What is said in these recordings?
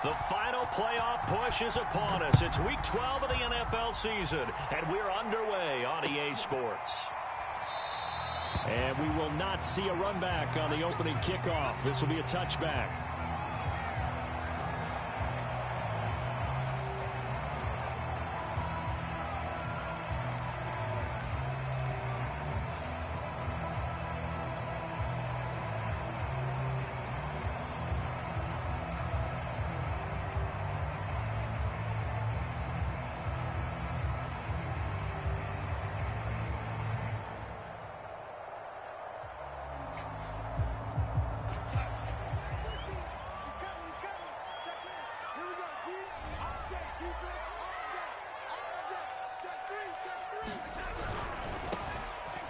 The final playoff push is upon us. It's Week 12 of the NFL season, and we're underway on EA Sports. And we will not see a run back on the opening kickoff. This will be a touchback.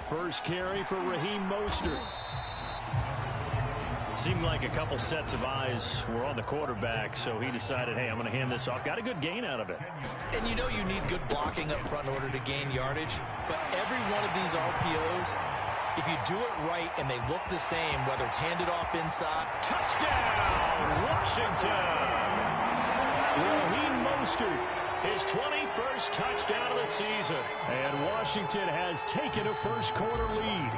First carry for Raheem Mostert. Seemed like a couple sets of eyes were on the quarterback, so he decided, hey, I'm going to hand this off. Got a good gain out of it. And you know you need good blocking up front in order to gain yardage. But every one of these RPOs, if you do it right and they look the same, whether it's handed off inside. Touchdown, Washington! Raheem Mostert. His 21st touchdown of the season. And Washington has taken a first-quarter lead.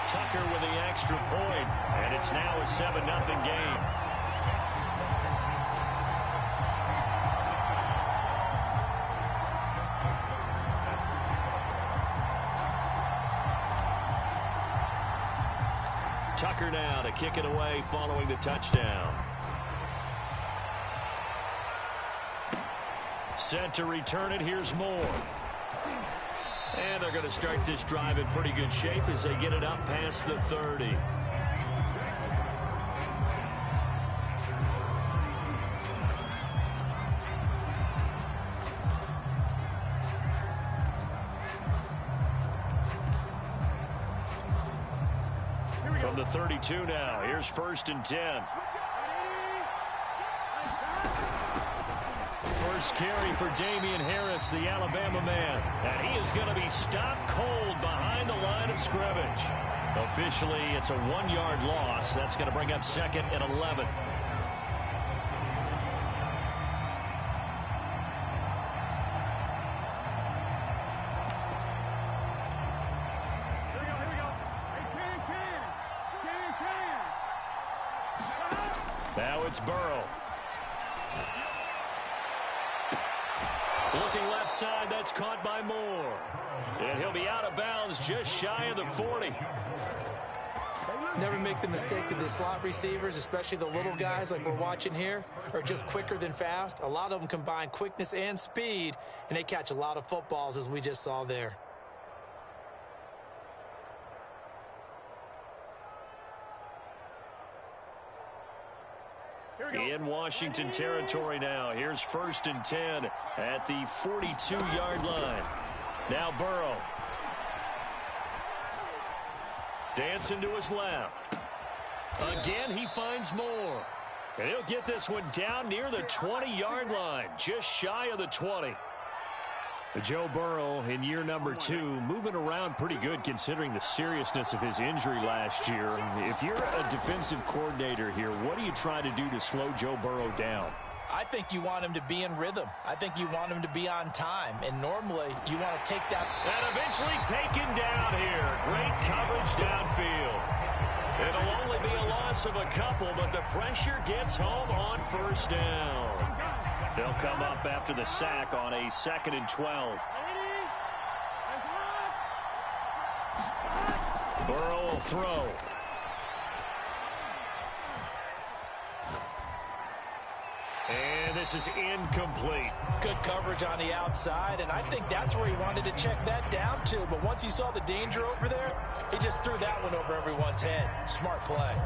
Tucker with the extra point, and it's now a 7-0 game. Tucker now to kick it away following the touchdown. Set to return it. Here's Moore. And they're going to start this drive in pretty good shape as they get it up past the 30. From the 32 now, here's 1st and 10. First carry for Damian Harris, the Alabama man. And he is going to be stopped cold behind the line of scrimmage. Officially, it's a 1-yard loss. That's going to bring up 2nd and 11. Now it's Burrow. Looking left side, that's caught by Moore. And he'll be out of bounds just shy of the 40. Never make the mistake that the slot receivers, especially the little guys like we're watching here, are just quicker than fast. A lot of them combine quickness and speed, and they catch a lot of footballs, as we just saw there. In Washington territory now. Here's 1st and 10 at the 42-yard line. Now Burrow. Dancing to his left. Again, he finds Moore. And he'll get this one down near the 20-yard line, just shy of the 20. Joe Burrow in year number 2, moving around pretty good considering the seriousness of his injury last year. If you're a defensive coordinator here, what do you try to do to slow Joe Burrow down? I think you want him to be in rhythm. I think you want him to be on time. And normally, you want to take that. And eventually taken down here. Great coverage downfield. It'll only be a loss of a couple, but the pressure gets home on 1st down. They'll come up after the sack on a 2nd and 12. Burrow will throw. And this is incomplete. Good coverage on the outside, and I think that's where he wanted to check that down to. But once he saw the danger over there, he just threw that one over everyone's head. Smart play.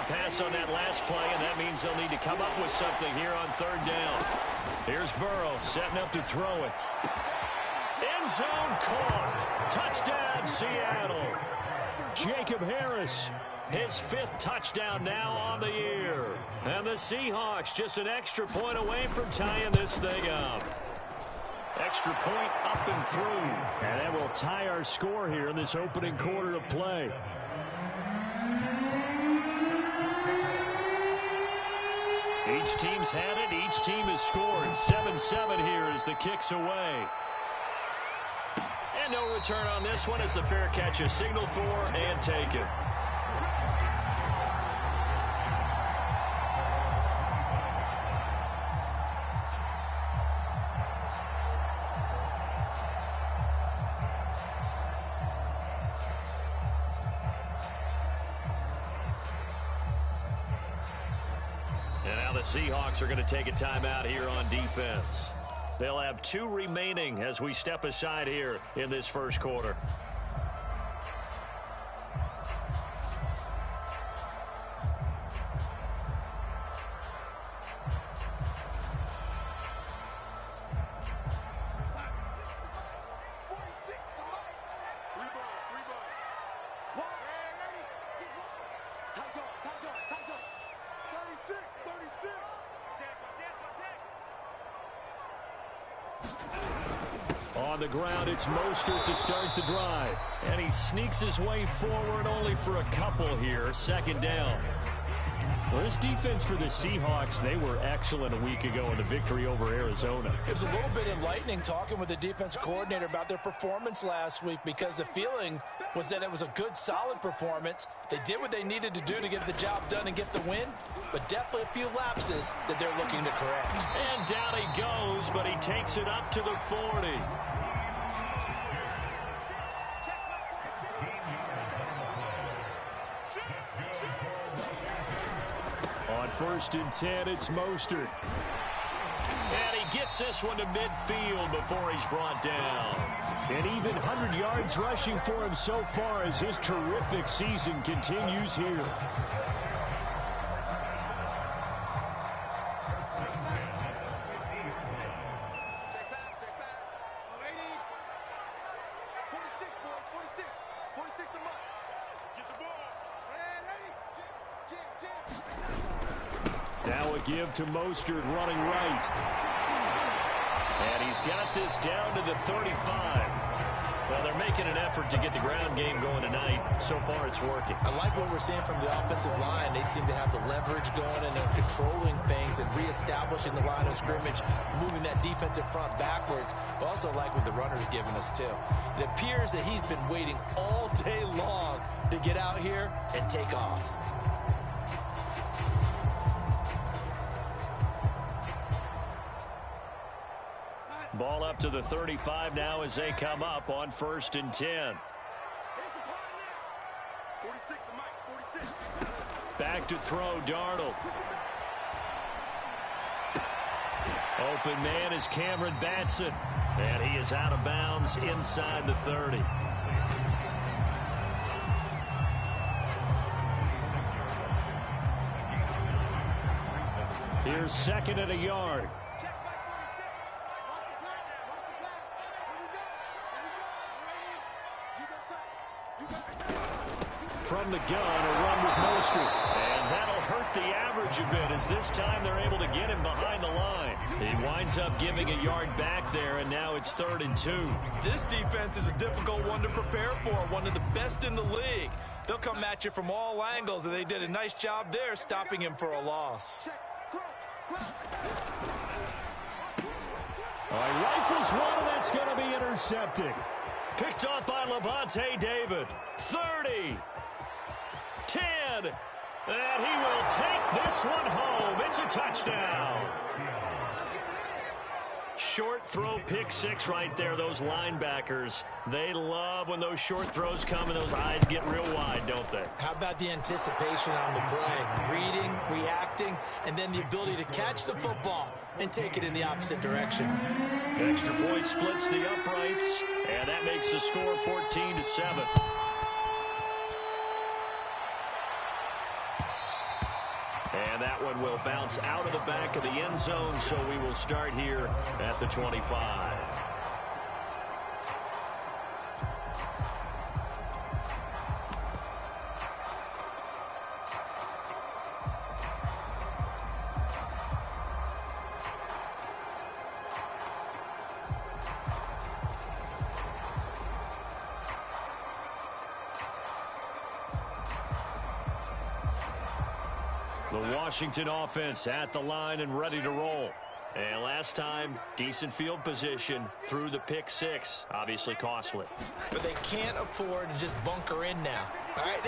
Pass on that last play, and that means they'll need to come up with something here on 3rd down. Here's Burrow setting up to throw it. End zone caught. Touchdown, Seattle. Jacob Harris. His 5th touchdown now on the year. And the Seahawks just an extra point away from tying this thing up. Extra point up and through. And that will tie our score here in this opening quarter of play. Each team's had it. Each team has scored. 7-7 here as the kick's away. And no return on this one as the fair catch is signaled for and taken. The Seahawks are going to take a timeout here on defense. They'll have 2 remaining as we step aside here in this first quarter. On the ground, it's Mostert to start the drive. And he sneaks his way forward only for a couple here. 2nd down. Well, this defense for the Seahawks, they were excellent a week ago in the victory over Arizona. It was a little bit enlightening talking with the defense coordinator about their performance last week because the feeling was that it was a good, solid performance. They did what they needed to do to get the job done and get the win, but definitely a few lapses that they're looking to correct. And down he goes, but he takes it up to the 40. On 1st and 10, it's Mostert. And he gets this one to midfield before he's brought down. And even 100 yards rushing for him so far as his terrific season continues here. Now a give to Mostert running right. And he's got this down to the 35. Well, they're making an effort to get the ground game going tonight. So far, it's working. I like what we're seeing from the offensive line. They seem to have the leverage going, and they're controlling things and reestablishing the line of scrimmage, moving that defensive front backwards. But also like what the runner's giving us, too. It appears that he's been waiting all day long to get out here and take off. Ball up to the 35 now as they come up on 1st and 10. Back to throw, Darnold. Open man is Cameron Batson. And he is out of bounds inside the 30. Here's 2nd and a yard. From the gun, a run with Mostert. And that'll hurt the average a bit as this time they're able to get him behind the line. He winds up giving a yard back there, and now it's 3rd and 2. This defense is a difficult one to prepare for, one of the best in the league. They'll come at you from all angles, and they did a nice job there stopping him for a loss. All right, rifles one, and that's going to be intercepted. Picked off by Levante David. 30. 10. And he will take this one home. It's a touchdown. Short throw, pick 6 right there. Those linebackers, they love when those short throws come and those eyes get real wide, don't they? How about the anticipation on the play? Reading, reacting, and then the ability to catch the football and take it in the opposite direction. Extra point splits the uprights, and that makes the score 14-7. And that one will bounce out of the back of the end zone, so we will start here at the 25. The Washington offense at the line and ready to roll. And last time, decent field position through the pick six. Obviously costly. But they can't afford to just bunker in now. All right,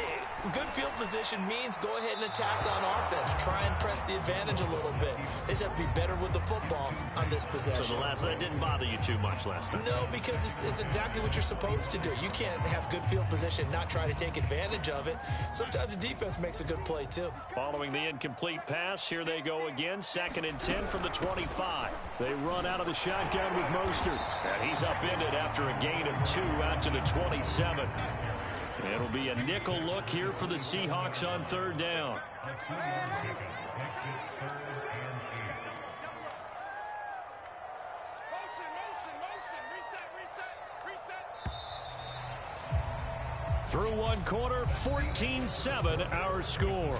good field position means go ahead and attack on offense. Try and press the advantage a little bit. They just have to be better with the football on this possession. So that didn't bother you too much last time? No, because it's exactly what you're supposed to do. You can't have good field position, not try to take advantage of it. Sometimes the defense makes a good play, too. Following the incomplete pass, here they go again. 2nd and 10 from the 25. They run out of the shotgun with Mostert. And he's upended after a gain of 2 out to the 27. It'll be a nickel look here for the Seahawks on 3rd down. Through one quarter, 14-7 our score.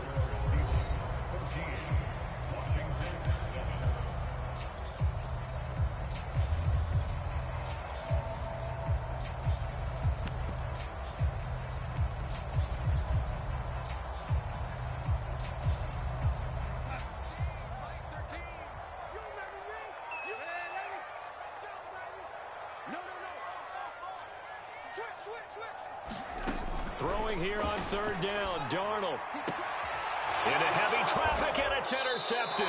Throwing here on 3rd down, Darnold. Into heavy traffic, and it's intercepted.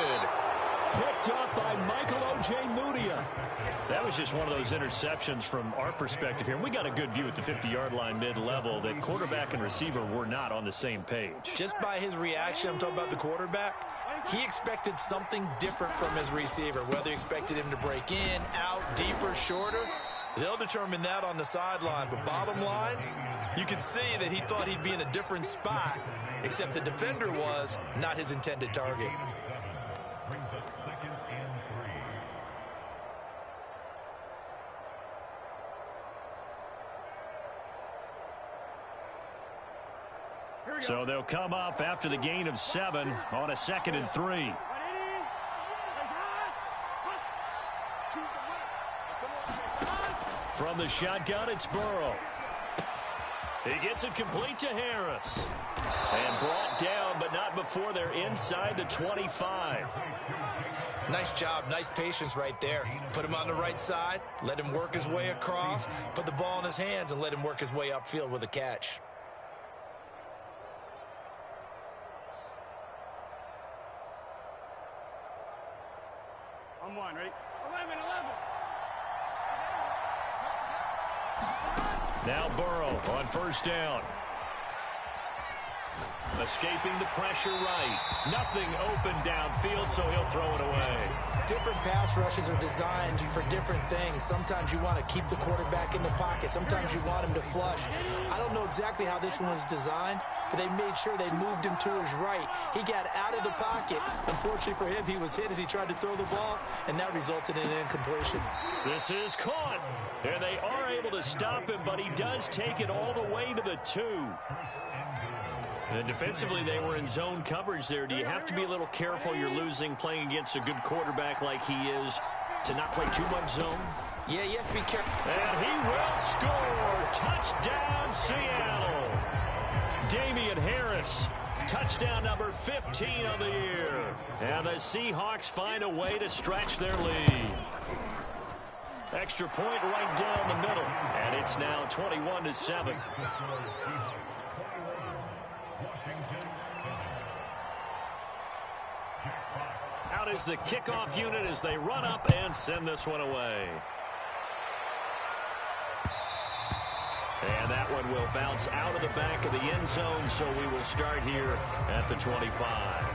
Picked up by Michael Ojemudia. That was just one of those interceptions from our perspective here. We got a good view at the 50-yard line mid-level that quarterback and receiver were not on the same page. Just by his reaction, I'm talking about the quarterback, he expected something different from his receiver, whether he expected him to break in, out, deeper, shorter. They'll determine that on the sideline. But bottom line, you could see that he thought he'd be in a different spot, except the defender was not his intended target. So they'll come up after the gain of 7 on a 2nd and 3. From the shotgun, it's Burrow. He gets it complete to Harris. And brought down, but not before they're inside the 25. Nice job, nice patience right there. Put him on the right side, let him work his way across, put the ball in his hands, and let him work his way upfield with a catch. On 1, right? 11. Now Burrow on 1st down. Escaping the pressure right. Nothing open downfield, so he'll throw it away. Different pass rushes are designed for different things. Sometimes you want to keep the quarterback in the pocket. Sometimes you want him to flush. I don't know exactly how this one was designed, but they made sure they moved him to his right. He got out of the pocket. Unfortunately for him, he was hit as he tried to throw the ball, and that resulted in an incompletion. This is caught, and they are able to stop him, but he does take it all the way to the 2. And defensively, they were in zone coverage there. Do you have to be a little careful? You're losing playing against a good quarterback like he is to not play too much zone? Yeah, you have to be careful. And he will score. Touchdown, Seattle. Damian Harris, touchdown number 15 of the year. And the Seahawks find a way to stretch their lead. Extra point right down the middle. And it's now 21-7. Out is the kickoff unit as they run up and send this one away. And that one will bounce out of the back of the end zone, so we will start here at the 25.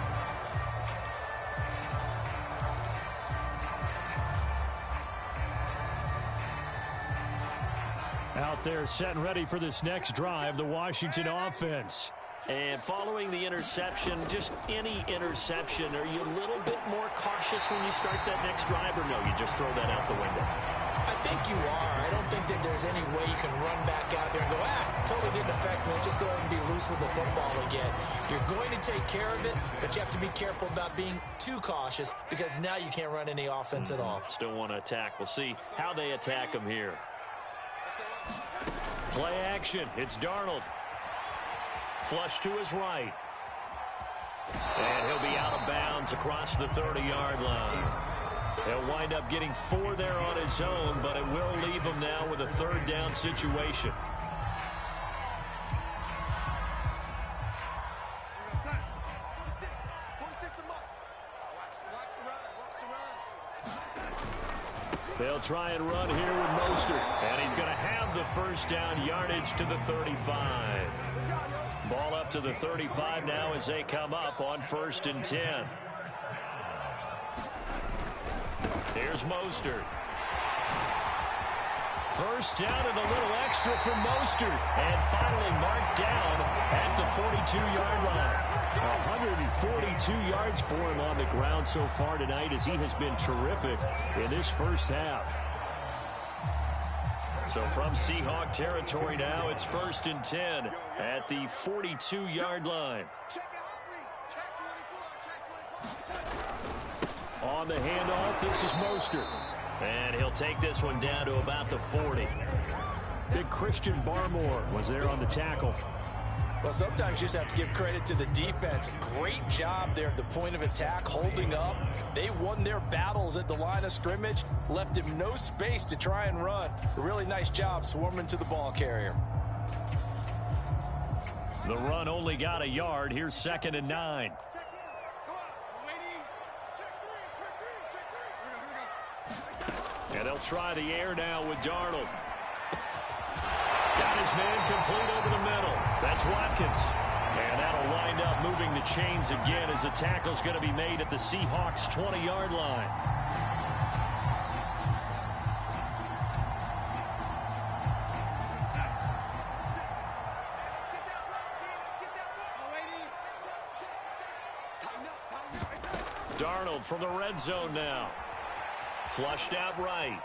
Out there set and ready for this next drive, the Washington offense. And following the interception, just any interception, are you a little bit more cautious when you start that next drive, or no, you just throw that out the window? I think you are. I don't think that there's any way you can run back out there and go, totally didn't affect me. Let's just go ahead and be loose with the football again. You're going to take care of it, but you have to be careful about being too cautious because now you can't run any offense at all. Still want to attack. We'll see how they attack him here. Play action. It's Darnold. Flush to his right. And he'll be out of bounds across the 30-yard line. He'll wind up getting 4 there on his own, but it will leave him now with a 3rd down situation. They'll try and run here with Mostert. And he's going to have the 1st down yardage to the 35. Ball up to the 35 now as they come up on 1st and 10. Here's Mostert. 1st down and a little extra from Mostert. And finally marked down at the 42-yard line. 142 yards for him on the ground so far tonight as he has been terrific in this 1st half. So from Seahawk territory now, it's 1st and 10 at the 42-yard line. On the handoff, this is Mostert. And he'll take this one down to about the 40. Big Christian Barmore was there on the tackle. Well, sometimes you just have to give credit to the defense. Great job there at the point of attack, holding up. They won their battles at the line of scrimmage, left him no space to try and run. A really nice job swarming to the ball carrier. The run only got a yard. Here's 2nd and 9. And they'll try the air now with Darnold. Got his man complete over the middle. That's Watkins. And that'll wind up moving the chains again as the tackle's going to be made at the Seahawks' 20-yard line. Darnold from the red zone now. Flushed out right.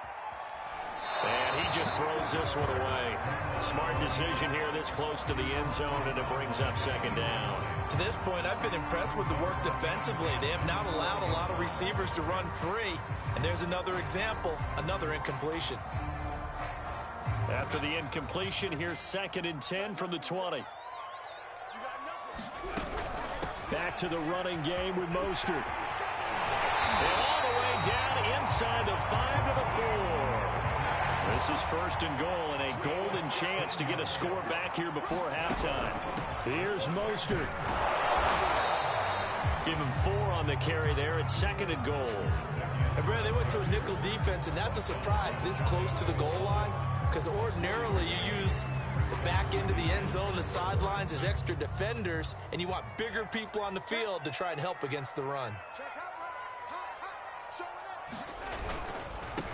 And he just throws this one away. Smart decision here this close to the end zone, and it brings up 2nd down. To this point, I've been impressed with the work defensively. They have not allowed a lot of receivers to run free. And there's another example, another incompletion. After the incompletion, here's 2nd and 10 from the 20. Back to the running game with Mostert. And all the way down inside the 5 to the 4. This is 1st and goal and a golden chance to get a score back here before halftime. Here's Mostert. Give him 4 on the carry there at 2nd and goal. And Brad, they went to a nickel defense, and that's a surprise this close to the goal line, because ordinarily you use the back end of the end zone, the sidelines as extra defenders, and you want bigger people on the field to try and help against the run.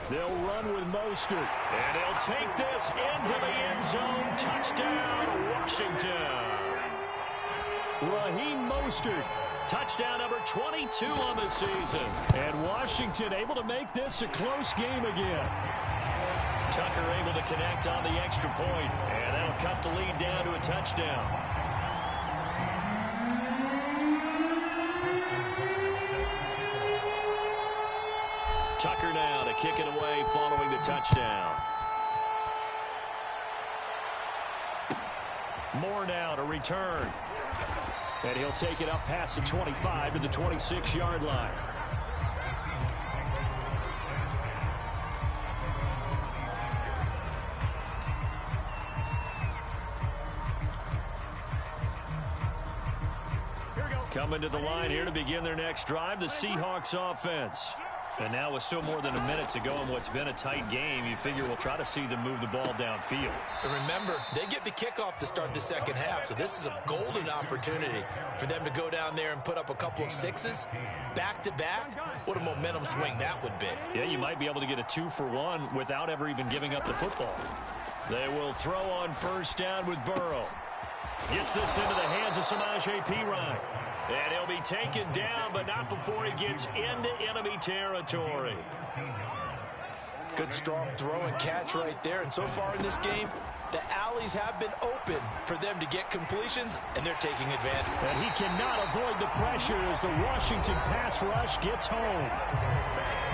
They'll run with Mostert, and he'll take this into the end zone. Touchdown, Washington. Raheem Mostert, touchdown number 22 on the season. And Washington able to make this a close game again. Tucker able to connect on the extra point, and that'll cut the lead down to a touchdown. Tucker now to kick it away following the touchdown. Moore now to return. And he'll take it up past the 25 to the 26-yard line. Coming to the line here to begin their next drive, the Seahawks offense. And now with still more than a minute to go in what's been a tight game, you figure we'll try to see them move the ball downfield. And remember, they get the kickoff to start the 2nd half, so this is a golden opportunity for them to go down there and put up a couple of 6s back-to-back. What a momentum swing that would be. Yeah, you might be able to get a 2-for-1 without ever even giving up the football. They will throw on 1st down with Burrow. Gets this into the hands of Samaje Perine. And he'll be taken down, but not before he gets into enemy territory. Good strong throw and catch right there. And so far in this game, the alleys have been open for them to get completions, and they're taking advantage. And he cannot avoid the pressure as the Washington pass rush gets home.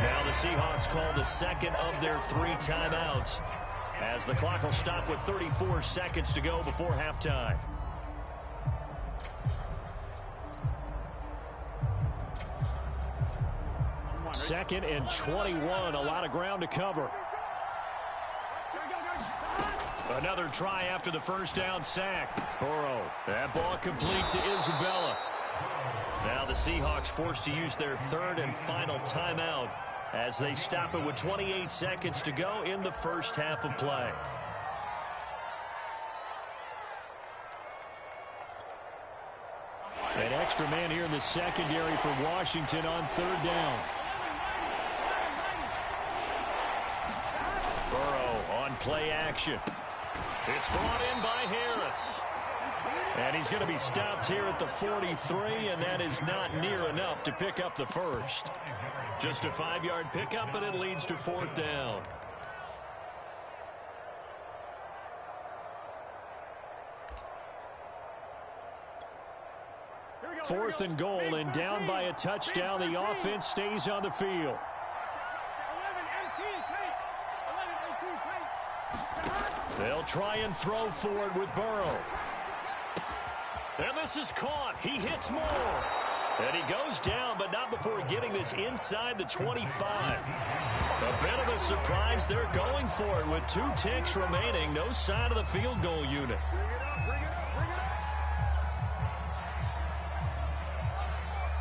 Now the Seahawks call the 2nd of their 3 timeouts, as the clock will stop with 34 seconds to go before halftime. 2nd and 21. A lot of ground to cover. Another try after the first down sack. Burrow. That ball complete to Isabella. Now the Seahawks forced to use their 3rd and final timeout as they stop it with 28 seconds to go in the first half of play. An extra man here in the secondary for Washington on 3rd down. Burrow on play action. It's brought in by Harris. And he's going to be stopped here at the 43, and that is not near enough to pick up the first. Just a 5-yard pickup, and it leads to 4th down. Fourth and goal, and down by a touchdown. The offense stays on the field. They'll try and throw for it with Burrow. And this is caught. He hits more. And he goes down, but not before getting this inside the 25. A bit of a surprise. They're going for it with 2 ticks remaining. No sign of the field goal unit.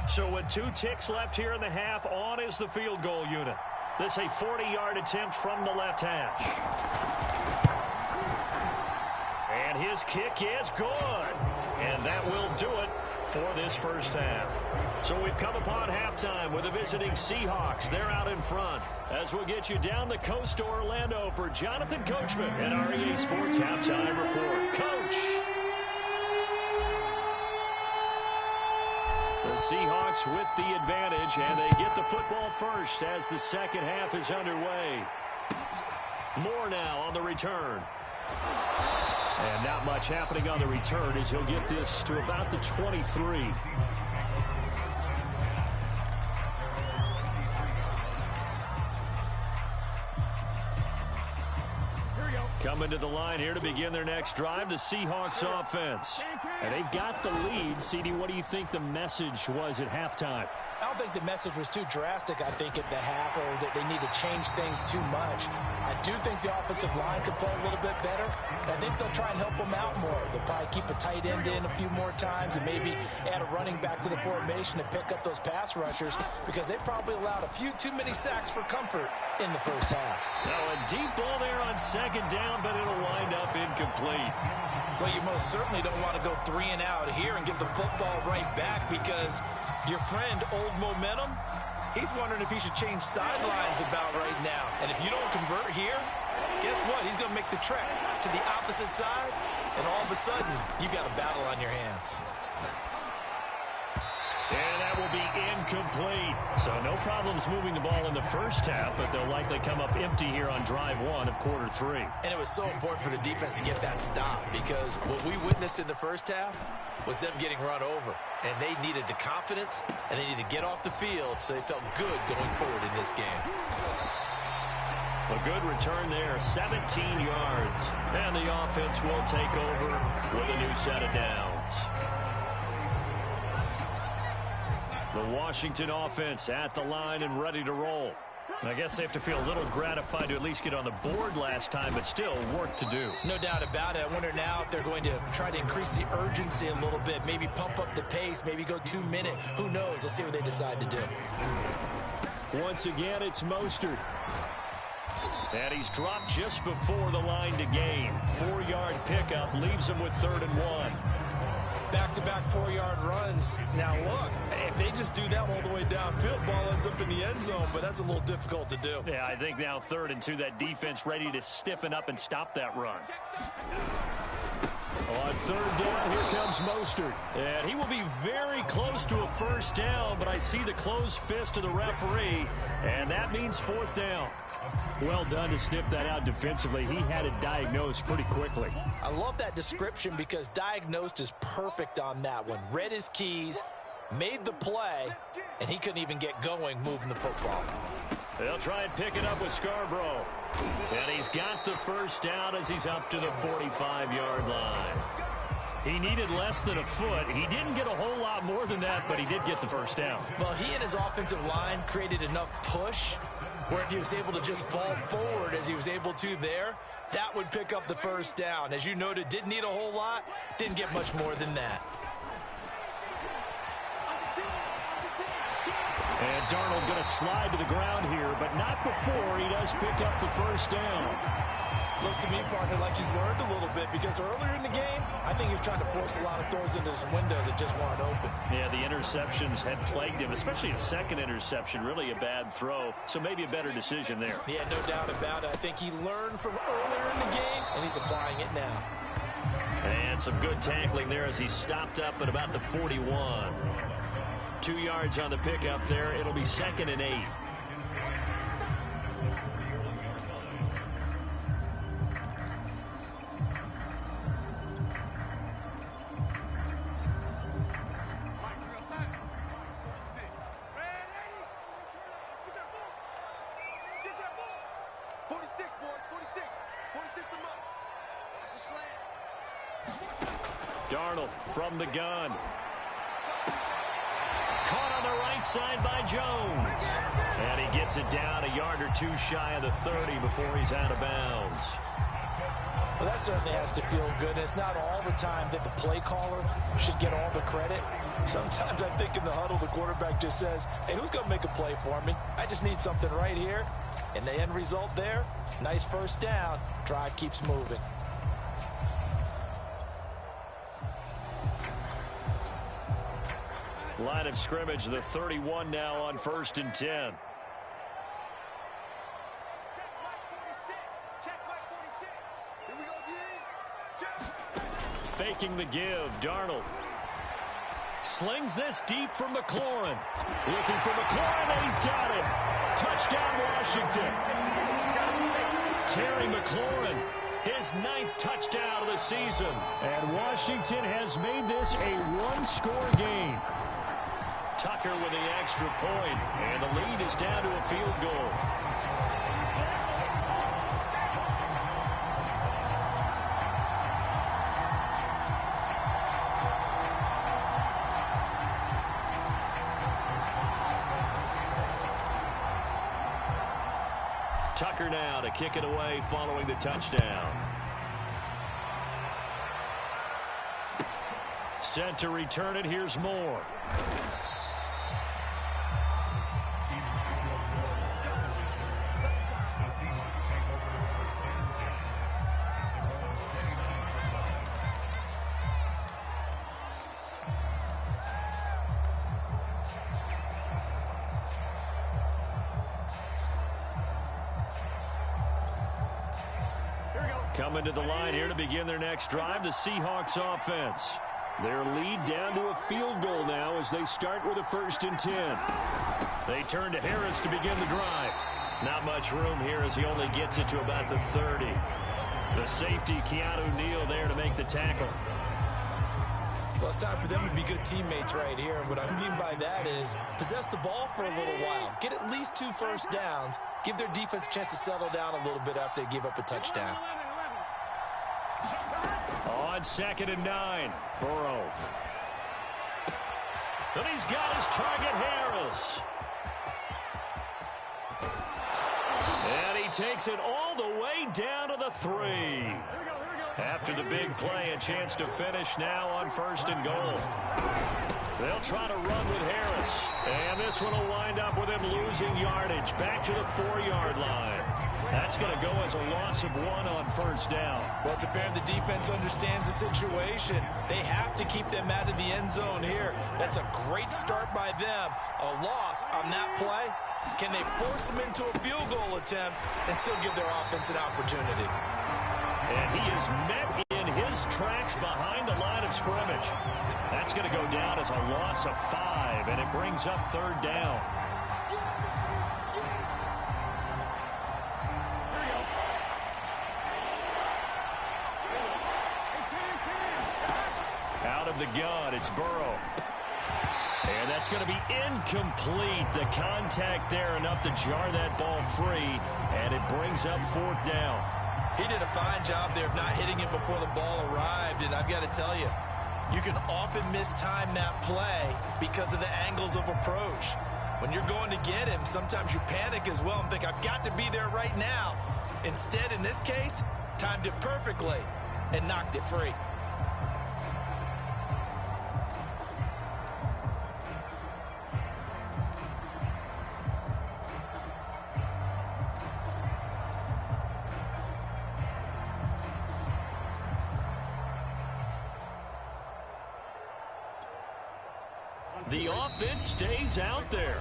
So with 2 ticks left here in the half, on is the field goal unit. This is a 40-yard attempt from the left hash. And his kick is good. And that will do it for this first half. So we've come upon halftime with the visiting Seahawks. They're out in front. As we'll get you down the coast to Orlando for Jonathan Coachman and REA Sports Halftime Report. Coach. The Seahawks with the advantage, and they get the football first as the second half is underway. Moore now on the return. And not much happening on the return as he'll get this to about the 23. Coming to the line here to begin their next drive, the Seahawks offense. And they've got the lead. CD, what do you think the message was at halftime? I don't think the message was too drastic, I think, at the half, or that they need to change things too much. I do think the offensive line could play a little bit better. I think they'll try and help them out more. They'll probably keep a tight end in a few more times and maybe add a running back to the formation to pick up those pass rushers, because they probably allowed a few too many sacks for comfort in the first half. Now a deep ball there on second down, but it'll wind up incomplete. Well, you most certainly don't want to go 3 and out here and give the football right back, because your friend, Old Momentum, he's wondering if he should change sidelines about right now. And if you don't convert here, guess what? He's going to make the trek to the opposite side, and all of a sudden, you've got a battle on your hands. And that will be incomplete. So no problems moving the ball in the first half, but they'll likely come up empty here on drive 1 of quarter 3. And it was so important for the defense to get that stop, because what we witnessed in the first half was them getting run over. And they needed the confidence, and they needed to get off the field so they felt good going forward in this game. A good return there, 17 yards. And the offense will take over with a new set of downs. The Washington offense at the line and ready to roll. I guess they have to feel a little gratified to at least get on the board last time, but still work to do. No doubt about it. I wonder now if they're going to try to increase the urgency a little bit, maybe pump up the pace, maybe go 2 minute. Who knows? Let's see what they decide to do. Once again, it's Mostert. And he's dropped just before the line to gain. 4-yard pickup leaves him with 3rd and 1. Back-to-back 4-yard runs. Now, look, if they just do that all the way downfield, ball ends up in the end zone, but that's a little difficult to do. Yeah, I think now 3rd and 2, that defense ready to stiffen up and stop that run. On 3rd down, here comes Mostert. And he will be very close to a first down, but I see the closed fist of the referee, and that means 4th down. Well done to sniff that out defensively. He had it diagnosed pretty quickly. I love that description, because diagnosed is perfect on that one. Read his keys, made the play, and he couldn't even get going moving the football. They'll try and pick it up with Scarborough. And he's got the first down as he's up to the 45-yard line. He needed less than a foot. He didn't get a whole lot more than that, but he did get the first down. Well, he and his offensive line created enough push where if he was able to just fall forward as he was able to there, that would pick up the first down. As you noted, didn't need a whole lot, didn't get much more than that. And Darnold going to slide to the ground here, but not before he does pick up the first down. Looks to me, partner, like he's learned a little bit because earlier in the game, I think he was trying to force a lot of throws into some windows that just weren't open. Yeah, the interceptions had plagued him, especially a second interception, really a bad throw. So maybe a better decision there. Yeah, no doubt about it. I think he learned from earlier in the game, and he's applying it now. And some good tackling there as he stopped up at about the 41. 2 yards on the pickup there. It'll be 2nd and 8. Darnold from the gun. Caught on the right side by Jones. And he gets it down a yard or two shy of the 30 before he's out of bounds. Well, that certainly has to feel good. It's not all the time that the play caller should get all the credit. Sometimes I think in the huddle, the quarterback just says, hey, who's going to make a play for me? I just need something right here. And the end result there, nice first down. Drive keeps moving. Line of scrimmage, the 31 now on 1st and 10. Faking the give, Darnold. Slings this deep for McLaurin. Looking for McLaurin, and he's got it. Touchdown, Washington. Terry McLaurin, his 9th touchdown of the season. And Washington has made this a one-score game. Tucker with the extra point, and the lead is down to a field goal. Tucker now to kick it away following the touchdown. Set to return it. Here's Moore. Coming to the line here to begin their next drive, the Seahawks offense. Their lead down to a field goal now as they start with a 1st and 10. They turn to Harris to begin the drive. Not much room here as he only gets it to about the 30. The safety, Keanu Neal, there to make the tackle. Well, it's time for them to be good teammates right here. And what I mean by that is possess the ball for a little while. Get at least 2 first downs. Give their defense a chance to settle down a little bit after they give up a touchdown. On 2nd and 9, Burrow. And he's got his target, Harris. And he takes it all the way down to the 3. After the big play, a chance to finish now on 1st and goal. They'll try to run with Harris. And this one will wind up with him losing yardage. Back to the 4-yard line. That's going to go as a loss of 1 on 1st down. Well, it's apparent the defense understands the situation. They have to keep them out of the end zone here. That's a great start by them. A loss on that play. Can they force them into a field goal attempt and still give their offense an opportunity? And he is met in his tracks behind the line of scrimmage. That's going to go down as a loss of 5, and it brings up 3rd down. Out of the gun, it's Burrow. And that's going to be incomplete. The contact there enough to jar that ball free, and it brings up 4th down. He did a fine job there of not hitting it before the ball arrived, and I've got to tell you, You can often mistime that play because of the angles of approach. When you're going to get him, sometimes you panic as well and think, I've got to be there right now. Instead, in this case, timed it perfectly and knocked it free. The offense stays out there.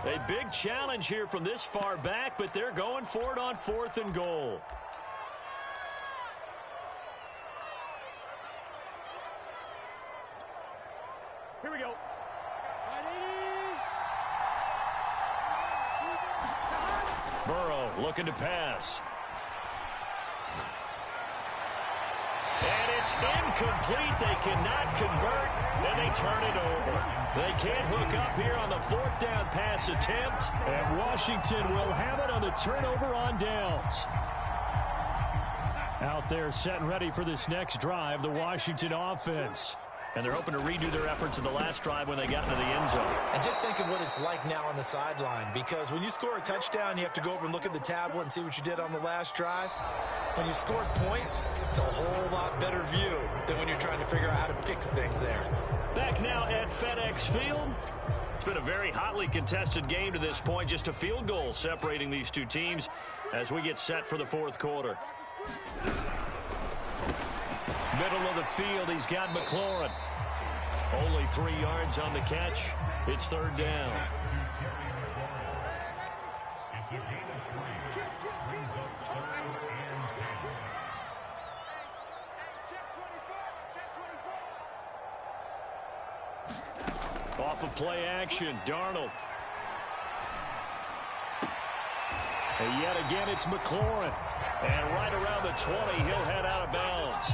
A big challenge here from this far back, but they're going for it on 4th and goal. Here we go. Burrow looking to pass. And it's incomplete. They cannot convert, and they turn it over. They can't hook up here on the 4th down pass attempt, and Washington will have it on the turnover on downs. Out there set and ready for this next drive, the Washington offense. And they're hoping to redo their efforts in the last drive when they got into the end zone. And just think of what it's like now on the sideline, because when you score a touchdown, you have to go over and look at the tablet and see what you did on the last drive. When you scored points, it's a whole lot better view than when you're trying to figure out how to fix things there. Back now at FedEx Field. It's been a very hotly contested game to this point. Just a field goal separating these two teams as we get set for the 4th quarter. Middle of the field, he's got McLaurin. Only 3 yards on the catch. It's 3rd down. Off of play action, Darnold. And yet again, it's McLaurin. And right around the 20, he'll head out of bounds.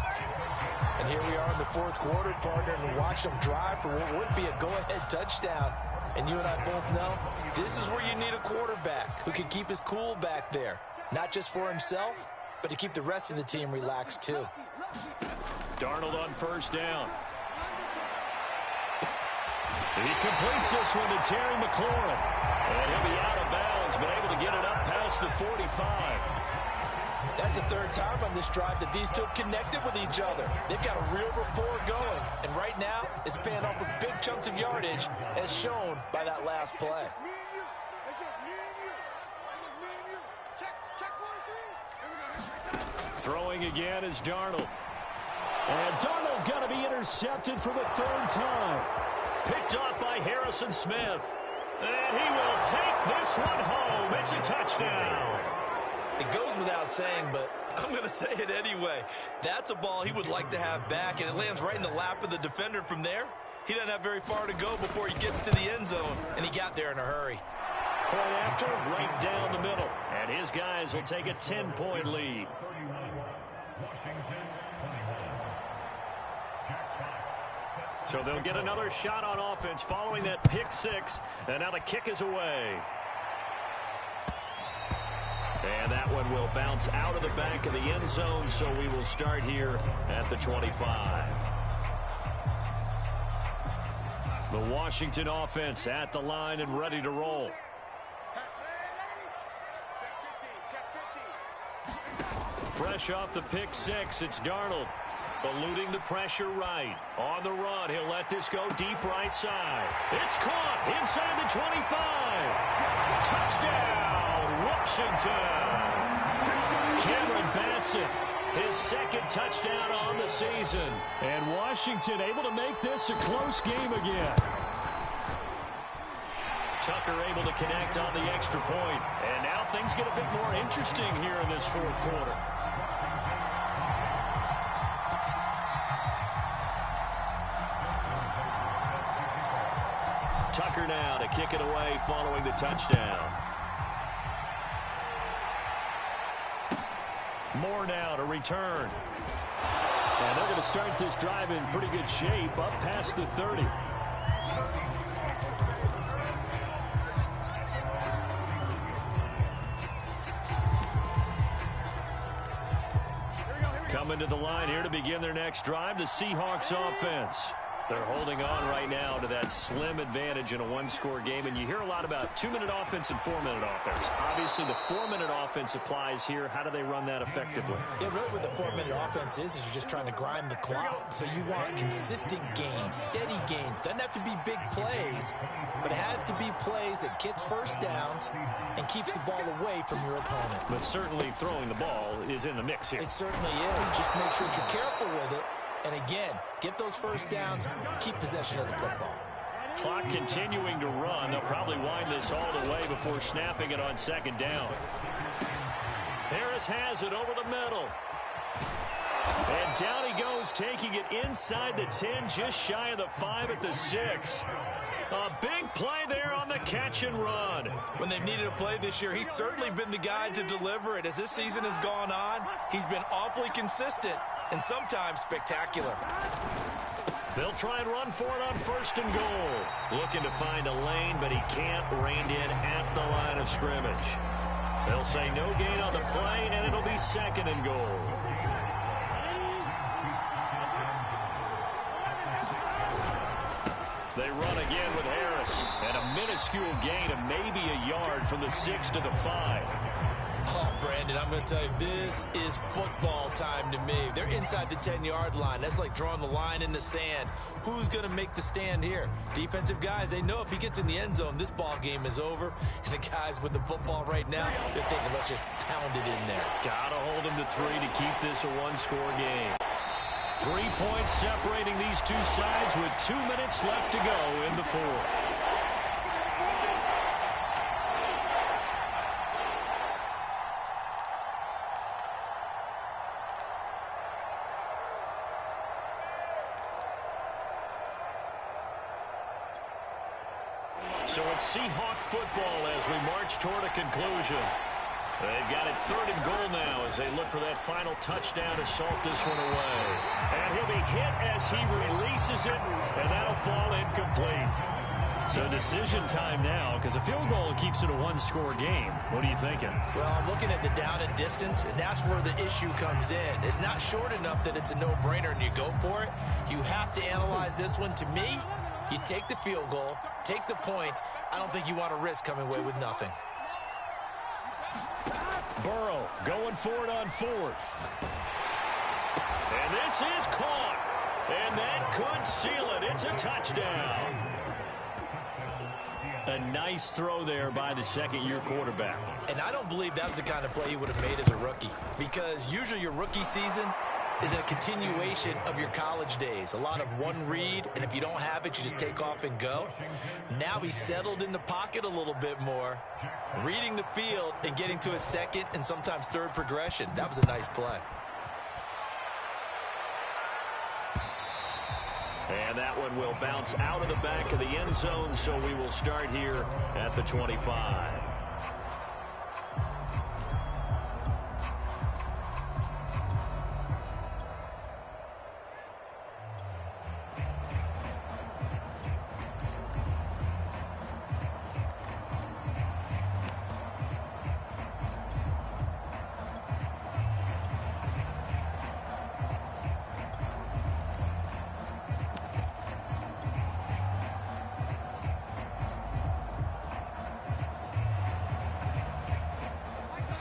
And here we are in the 4th quarter, partner, and watch them drive for what would be a go-ahead touchdown. And you and I both know this is where you need a quarterback who can keep his cool back there. Not just for himself, but to keep the rest of the team relaxed too. Darnold on 1st down. He completes this one to Terry McLaurin. And he'll be out of bounds, but able to get it up past the 45. That's the 3rd time on this drive that these two connected with each other. They've got a real rapport going. And right now, it's paying off with big chunks of yardage, as shown by that last play. Throwing again is Darnold. And Darnold going to be intercepted for the 3rd time. Picked off by Harrison Smith. And he will take this one home. It's a touchdown. It goes without saying, but I'm going to say it anyway. That's a ball he would like to have back, and it lands right in the lap of the defender from there. He doesn't have very far to go before he gets to the end zone, and he got there in a hurry. Point after, right down the middle. And his guys will take a 10-point lead. So they'll get another shot on offense following that pick 6, and now the kick is away. And that one will bounce out of the back of the end zone, so we will start here at the 25. The Washington offense at the line and ready to roll. Fresh off the pick 6, it's Darnold. Eluding the pressure right. On the run, he'll let this go deep right side. It's caught inside the 25. Touchdown, Washington. Cameron Batson, his 2nd touchdown on the season. And Washington able to make this a close game again. Tucker able to connect on the extra point. And now things get a bit more interesting here in this 4th quarter. Tucker now to kick it away following the touchdown. Moore now to return. And they're going to start this drive in pretty good shape up past the 30. coming to the line here to begin their next drive, the Seahawks offense. They're holding on right now to that slim advantage in a one-score game, and you hear a lot about 2-minute offense and 4-minute offense. Obviously, the 4-minute offense applies here. How do they run that effectively? Yeah, really what the 4-minute offense is you're just trying to grind the clock. So you want consistent gains, steady gains. Doesn't have to be big plays, but it has to be plays that gets first downs and keeps the ball away from your opponent. But certainly throwing the ball is in the mix here. It certainly is. Just make sure that you're careful with it. And again, get those first downs, keep possession of the football. Clock continuing to run. They'll probably wind this all the way before snapping it on second down. Harris has it over the middle. And down he goes, taking it inside the 10, just shy of the 5 at the 6. A big play there on the catch and run. When they've needed a play this year, he's certainly been the guy to deliver it. As this season has gone on, he's been awfully consistent and sometimes spectacular. They'll try and run for it on first and goal. Looking to find a lane, but he can't rein in at the line of scrimmage. They'll say no gain on the play, and it'll be second and goal. They run again with Harris, and a minuscule gain of maybe a yard from the 6 to the 5. Oh, Brandon, I'm going to tell you, this is football time to me. They're inside the 10-yard line. That's like drawing the line in the sand. Who's going to make the stand here? Defensive guys, they know if he gets in the end zone, this ball game is over. And the guys with the football right now, they're thinking, let's just pound it in there. Got to hold him to 3 to keep this a one-score game. 3 points separating these two sides with 2 minutes left to go in the fourth. So it's Seahawk football as we march toward a conclusion. They've got it 3rd and goal now as they look for that final touchdown to salt this one away. And he'll be hit as he releases it, and that'll fall incomplete. So decision time now, because a field goal keeps it a one-score game. What are you thinking? Well, I'm looking at the down and distance, and that's where the issue comes in. It's not short enough that it's a no-brainer and you go for it. You have to analyze this one. To me, you take the field goal, take the points. I don't think you want to risk coming away with nothing. Burrow going for it on 4th. And this is caught. And that could seal it. It's a touchdown. A nice throw there by the second-year quarterback. And I don't believe that was the kind of play he would have made as a rookie, because usually your rookie season is a continuation of your college days. A lot of one read, and if you don't have it, you just take off and go. Now he's settled in the pocket a little bit more, reading the field and getting to a second and sometimes third progression. That was a nice play. And that one will bounce out of the back of the end zone, so we will start here at the 25.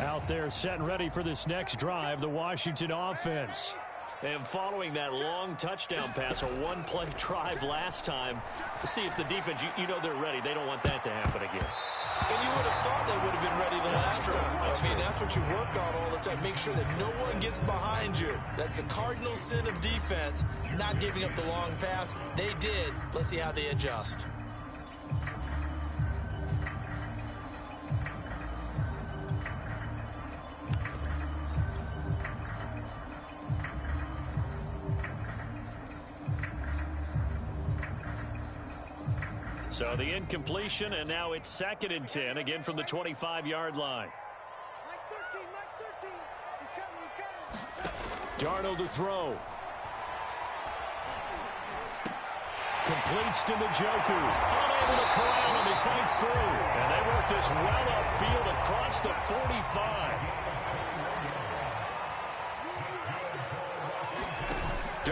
Out there set and ready for this next drive, the Washington offense. And following that long touchdown pass, a one-play drive last time, to see if the defense, you know they're ready. They don't want that to happen again. And you would have thought they would have been ready the last time. That's what you work on all the time. Make sure that no one gets behind you. That's the cardinal sin of defense, not giving up the long pass. They did. Let's see how they adjust. So the incompletion, and now it's 2nd and 10, again from the 25-yard line. Darnold to throw. Completes to Njoku. Unable to corral him. He fights through. And they work this well upfield across the 45.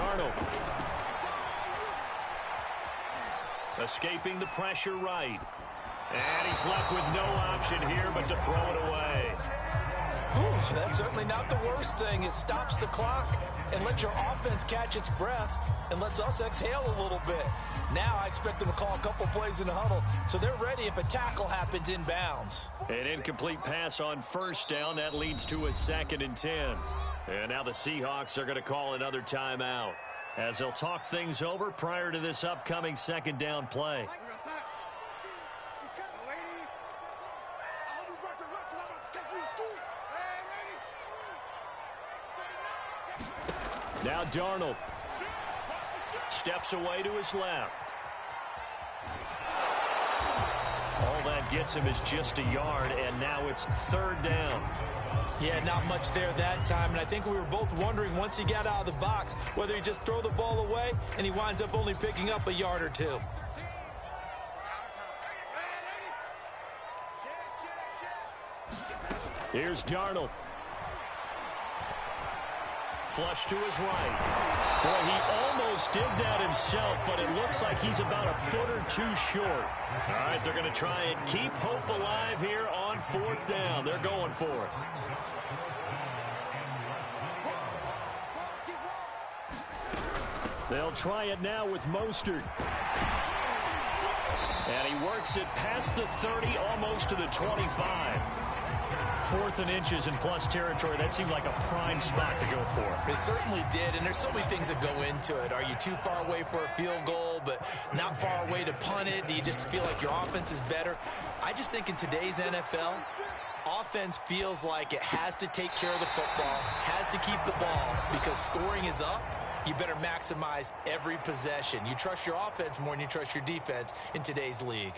Darnold. Escaping the pressure right. And he's left with no option here but to throw it away. Whew, that's certainly not the worst thing. It stops the clock and lets your offense catch its breath and lets us exhale a little bit. Now I expect them to call a couple plays in the huddle so they're ready if a tackle happens inbounds. An incomplete pass on first down. That leads to a 2nd and 10. And now the Seahawks are going to call another timeout as they'll talk things over prior to this upcoming 2nd down play. Now Darnold steps away to his left. All that gets him is just a yard, and now it's 3rd down. Yeah, not much there that time, and I think we were both wondering once he got out of the box whether he just throw the ball away and he winds up only picking up a yard or two. Here's Darnold. Flush to his right. Boy, he almost did that himself, but it looks like he's about a foot or two short. All right, they're going to try and keep hope alive here on 4th down. They're going for it. They'll try it now with Mostert. And he works it past the 30, almost to the 25. 4th and inches in plus territory. That seemed like a prime spot to go for. It certainly did, and there's so many things that go into it. Are you too far away for a field goal, but not far away to punt it? Do you just feel like your offense is better? I just think in today's NFL, offense feels like it has to take care of the football, has to keep the ball, because scoring is up. You better maximize every possession. You trust your offense more than you trust your defense in today's league.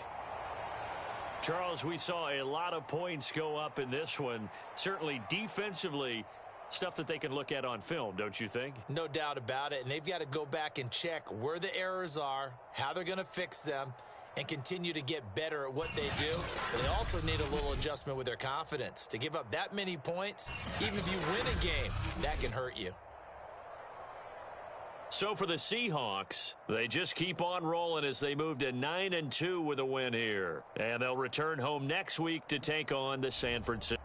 Charles, we saw a lot of points go up in this one. Certainly defensively, stuff that they can look at on film, don't you think? No doubt about it, and they've got to go back and check where the errors are, how they're going to fix them, and continue to get better at what they do. But they also need a little adjustment with their confidence. To give up that many points, even if you win a game, that can hurt you. So for the Seahawks, they just keep on rolling as they move to 9-2 with a win here. And they'll return home next week to take on the San Francisco.